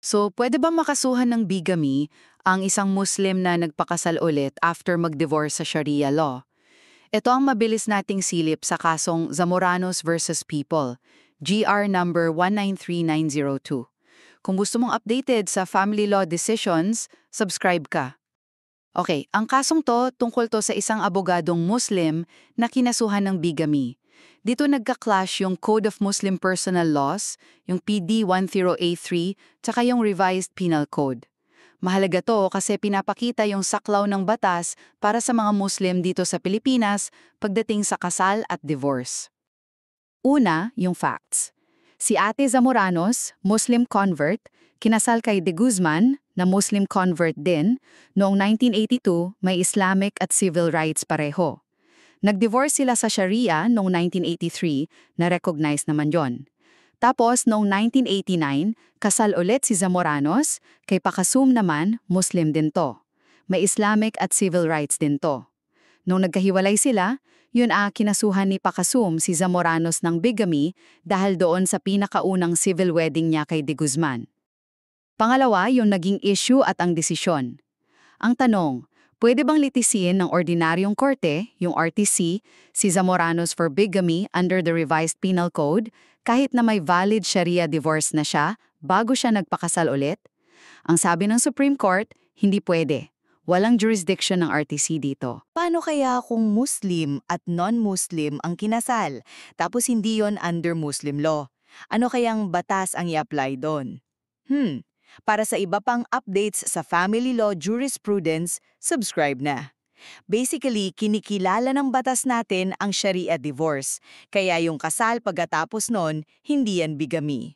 So, pwede ba makasuhan ng bigamy ang isang Muslim na nagpakasal ulit after mag-divorce sa Sharia law? Ito ang mabilis nating silip sa kasong Zamoranos versus People, GR number 193902. Kung gusto mong updated sa family law decisions, subscribe ka. Okay, ang kasong to tungkol to sa isang abogadong Muslim na kinasuhan ng bigamy. Dito nagka-clash yung Code of Muslim Personal Laws, yung PD 10A3, tsaka yung Revised Penal Code. Mahalaga to kasi pinapakita yung saklaw ng batas para sa mga Muslim dito sa Pilipinas pagdating sa kasal at divorce. Una, yung facts. Si Ate Zamoranos, Muslim convert, kinasal kay De Guzman, na Muslim convert din, noong 1982 may Islamic at civil rights pareho. Nag-divorce sila sa Sharia noong 1983, na-recognize naman yon. Tapos noong 1989, kasal ulit si Zamoranos, kay Pakasum naman, Muslim din to. May Islamic at civil rights din to. Nung nagkahiwalay sila, yun kinasuhan ni Pakasum si Zamoranos ng bigamy dahil doon sa pinakaunang civil wedding niya kay De Guzman. Pangalawa, yung naging issue at ang desisyon. Ang tanong, pwede bang litisin ng ordinaryong korte, yung RTC, si Zamoranos for bigamy under the Revised Penal Code kahit na may valid Sharia divorce na siya bago siya nagpakasal ulit? Ang sabi ng Supreme Court, hindi pwede. Walang jurisdiction ng RTC dito. Paano kaya kung Muslim at non-Muslim ang kinasal, tapos hindi yon under Muslim law? Ano kayang batas ang i-apply doon? Para sa iba pang updates sa family law jurisprudence, subscribe na. Basically, kinikilala ng batas natin ang Sharia divorce, kaya yung kasal pagkatapos nun, hindi yan bigamy.